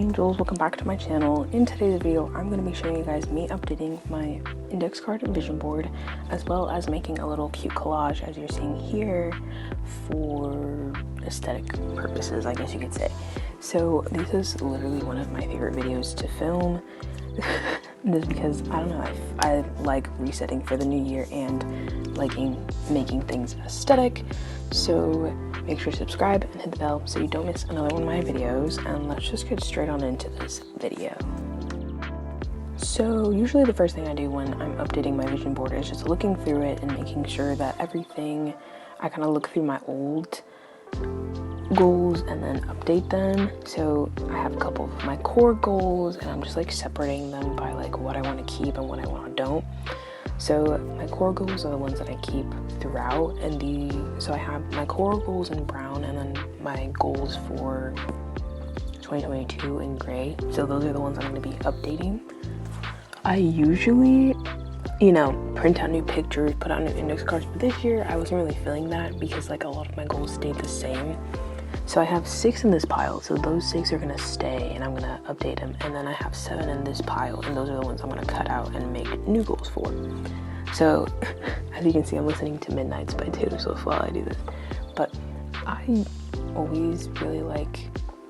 angels, welcome back to my channel. In today's video I'm going to be showing you guys me updating my index card and vision board, as well as making a little cute collage as you're seeing here for aesthetic purposes, I guess you could say. So this is literally one of my favorite videos to film just because I don't know, I like resetting for the new year and liking making things aesthetic. So make sure to subscribe and hit the bell so you don't miss another one of my videos, and let's just get straight on into this video. So usually the first thing I do when I'm updating my vision board is just looking through it and making sure that everything, I kind of look through my old goals and then update them. So I have a couple of my core goals and I'm just like separating them by like what I want to keep and what I want to don't. So my core goals are the ones that I keep throughout, and so I have my core goals in brown and then my goals for 2022 in gray. So those are the ones I'm going to be updating. I usually, print out new pictures, put out new index cards, but this year I wasn't really feeling that because like a lot of my goals stayed the same. So I have 6 in this pile, so those 6 are going to stay and I'm going to update them. And then I have 7 in this pile, and those are the ones I'm going to cut out and make new goals for. So as you can see, I'm listening to Midnights by Taylor Swift while I do this. But I always really like,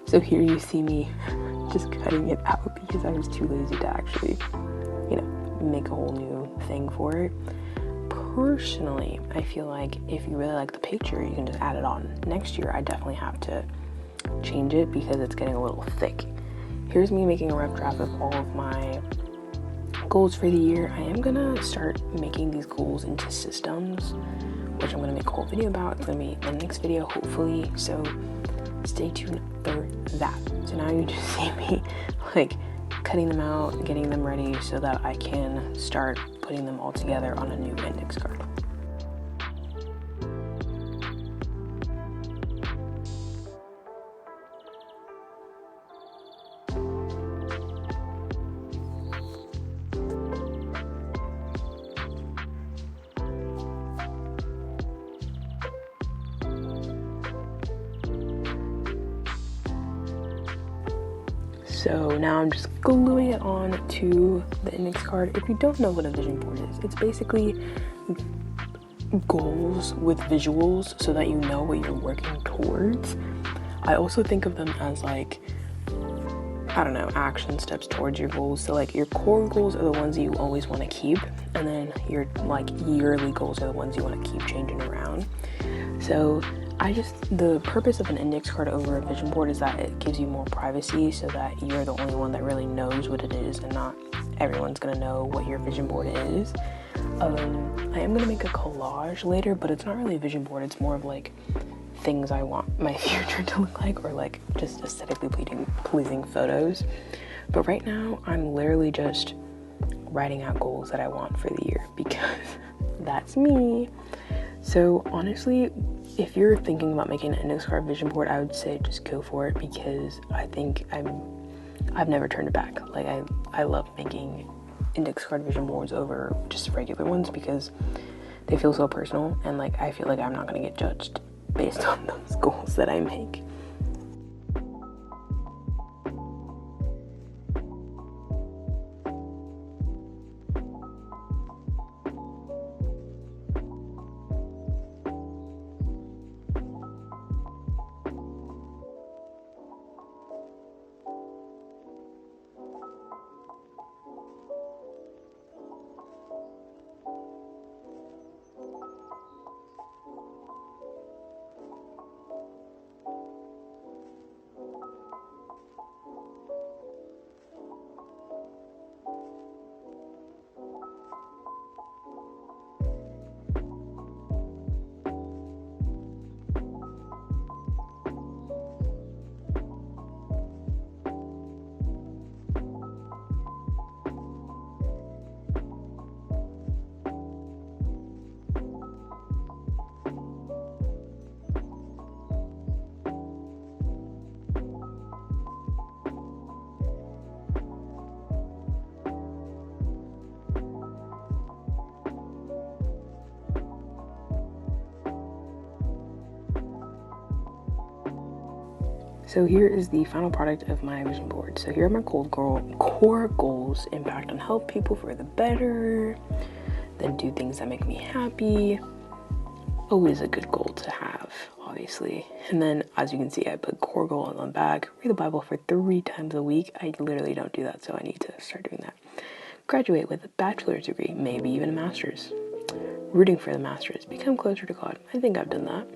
so here you see me just cutting it out because I was too lazy to actually, make a whole new thing for it. Personally, I feel like if you really like the picture, you can just add it on. Next year, I definitely have to change it because it's getting a little thick. Here's me making a rough draft of all of my goals for the year. I am gonna start making these goals into systems, which I'm gonna make a whole video about. It's gonna be the next video, hopefully, so stay tuned for that. So now you just see me like cutting them out, getting them ready so that I can start putting them all together on a new index card. So now I'm just gluing it on to the index card. If you don't know what a vision board is, it's basically goals with visuals so that you know what you're working towards. I also think of them as like, I don't know, action steps towards your goals. So like your core goals are the ones that you always want to keep, and then your like yearly goals are the ones you want to keep changing around. So the purpose of an index card over a vision board is that it gives you more privacy so that you're the only one that really knows what it is and not everyone's gonna know what your vision board is. I am gonna make a collage later, but it's not really a vision board, it's more of like things I want my future to look like, or like just aesthetically pleasing photos. But right now I'm literally just writing out goals that I want for the year because that's me. So honestly, if you're thinking about making an index card vision board, I would say just go for it because I think I've never turned it back. Like I love making index card vision boards over just regular ones because they feel so personal, and like I feel like I'm not gonna get judged based on those goals that I make. So here is the final product of my vision board. So here are my core goals: impact on help people for the better, then do things that make me happy. Always a good goal to have, obviously. And then, as you can see, I put core goal on the back: read the Bible for 3 times a week. I literally don't do that, so I need to start doing that. Graduate with a bachelor's degree, maybe even a master's. Rooting for the master's, become closer to God. I think I've done that.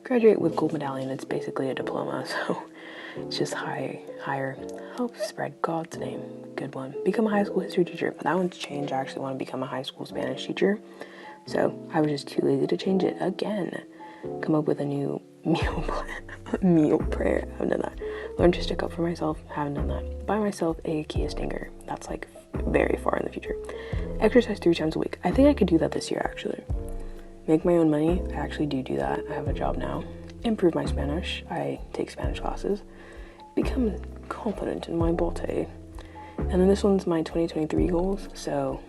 Graduate with gold medallion. It's basically a diploma, so it's just higher. Help spread God's name. Good one. Become a high school history teacher. But that one's changed. I actually want to become a high school Spanish teacher. So I was just too lazy to change it again. Come up with a new meal plan. Meal prayer. Haven't done that. Learn to stick up for myself. Haven't done that. Buy myself a Kia Stinger. That's like very far in the future. Exercise 3 times a week. I think I could do that this year, actually. Make my own money. I actually do that. I have a job now. Improve my Spanish. I take Spanish classes. Become confident in my bote. And then this one's my 2023 goals. So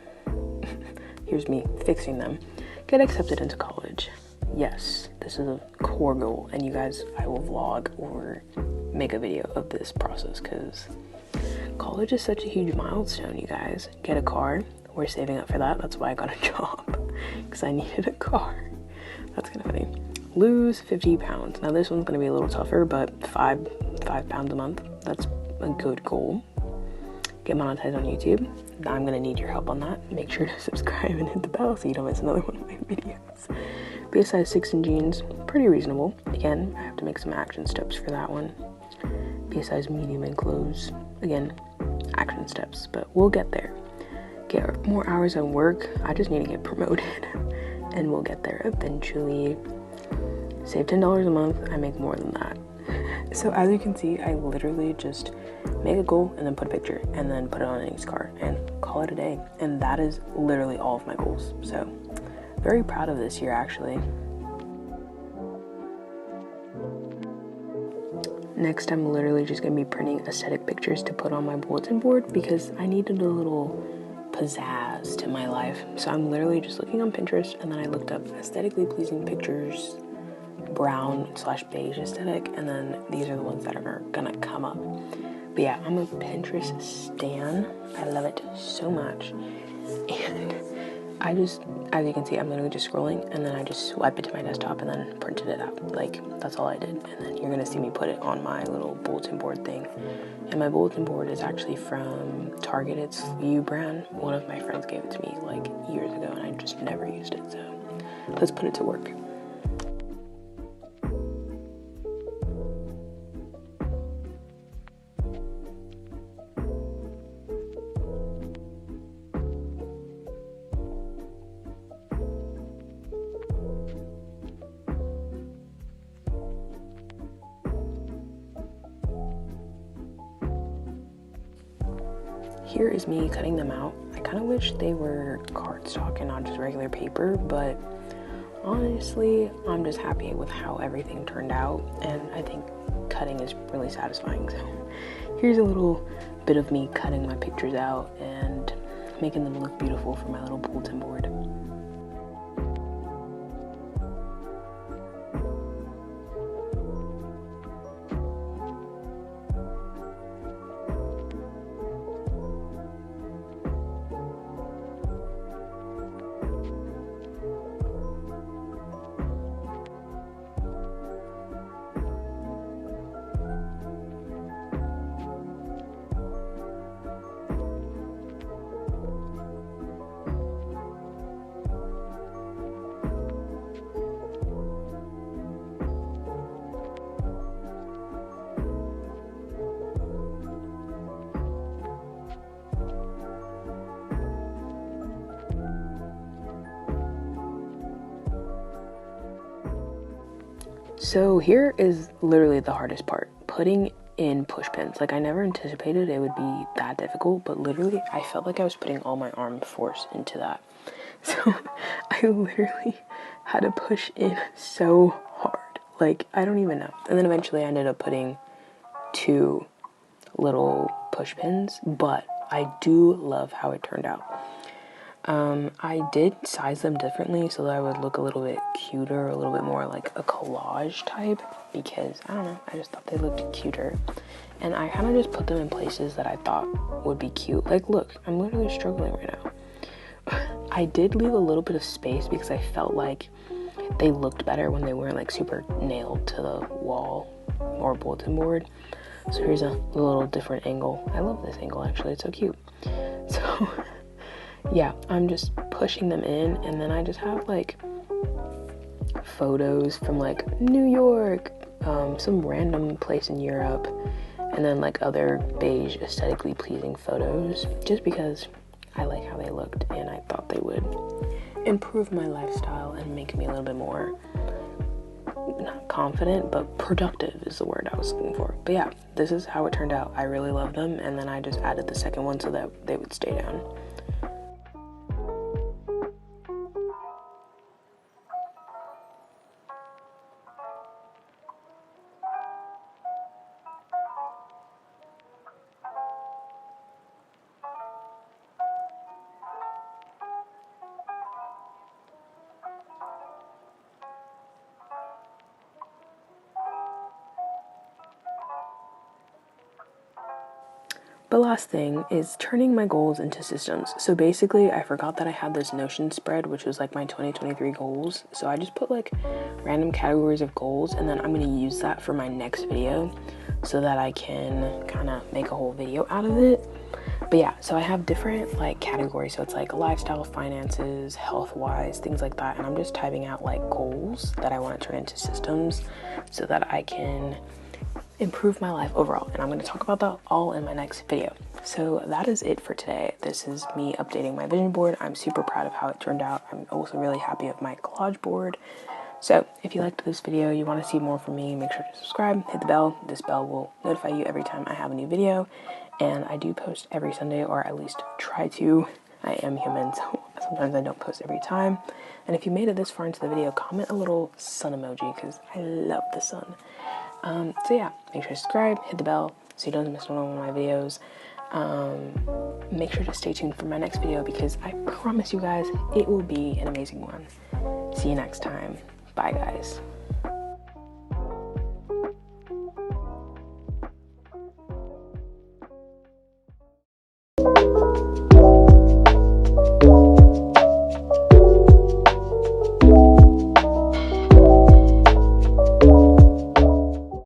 here's me fixing them. Get accepted into college. Yes, this is a core goal. And you guys, I will vlog or make a video of this process because college is such a huge milestone, you guys. Get a car. We're saving up for that. That's why I got a job, because I needed a car. That's kind of funny. Lose 50 pounds. Now this one's going to be a little tougher, but 5 pounds a month. That's a good goal. Get monetized on YouTube. I'm going to need your help on that. Make sure to subscribe and hit the bell so you don't miss another one of my videos. Be a size 6 in jeans. Pretty reasonable. Again, I have to make some action steps for that one. Be a size medium in clothes. Again, action steps, but we'll get there. Get more hours at work. I just need to get promoted and we'll get there eventually. Save $10 a month. I make more than that. So as you can see, I literally just make a goal and then put a picture and then put it on Annie's car and call it a day. And that is literally all of my goals. So very proud of this year, actually. Next, I'm literally just going to be printing aesthetic pictures to put on my bulletin board because I needed a little pizzazz to my life. So I'm literally just looking on Pinterest and then I looked up aesthetically pleasing pictures, brown/beige aesthetic, and then these are the ones that are gonna come up. But yeah, I'm a Pinterest stan. I love it so much. And I just, as you can see, I'm literally just scrolling and then I just swipe it to my desktop and then printed it out. Like, that's all I did. And then you're gonna see me put it on my little bulletin board thing. And my bulletin board is actually from Target. It's U brand. One of my friends gave it to me like years ago and I just never used it. So let's put it to work. Here is me cutting them out. I kind of wish they were cardstock and not just regular paper, but honestly, I'm just happy with how everything turned out, and I think cutting is really satisfying. So here's a little bit of me cutting my pictures out and making them look beautiful for my little bulletin board. So here is literally the hardest part, putting in push pins. Like, I never anticipated it would be that difficult, but literally I felt like I was putting all my arm force into that. So I literally had to push in so hard. Like, I don't even know. And then eventually I ended up putting 2 little push pins, but I do love how it turned out. I did size them differently so that I would look a little bit cuter, a little bit more like a collage type, because I don't know, I just thought they looked cuter. And I kind of just put them in places that I thought would be cute. Like, look, I'm literally struggling right now. I did leave a little bit of space because I felt like they looked better when they weren't like super nailed to the wall or bulletin board. So here's a little different angle. I love this angle actually, it's so cute. So yeah, I'm just pushing them in, and then I just have like photos from like New York, some random place in Europe, and then like other beige aesthetically pleasing photos, just because I like how they looked and I thought they would improve my lifestyle and make me a little bit more, not confident, but productive is the word I was looking for. But yeah, this is how it turned out. I really love them, and then I just added the second one so that they would stay down. The last thing is turning my goals into systems. So basically, I forgot that I had this Notion spread, which was like my 2023 goals. So I just put like random categories of goals, and then I'm going to use that for my next video so that I can kind of make a whole video out of it. But yeah, so I have different like categories. So it's like lifestyle, finances, health-wise, things like that. And I'm just typing out like goals that I want to turn into systems so that I can improve my life overall, and I'm going to talk about that all in my next video. So that is it for today. This is me updating my vision board. I'm super proud of how it turned out. I'm also really happy with my collage board. So if you liked this video, you want to see more from me, make sure to subscribe, hit the bell. This bell will notify you every time I have a new video, and I do post every Sunday, or at least try to. I am human, so sometimes I don't post every time. And if you made it this far into the video, comment a little sun emoji, because I love the sun. So yeah, make sure to subscribe, hit the bell so you don't miss one of my videos. Make sure to stay tuned for my next video, because I promise you guys it will be an amazing one. See you next time. Bye guys.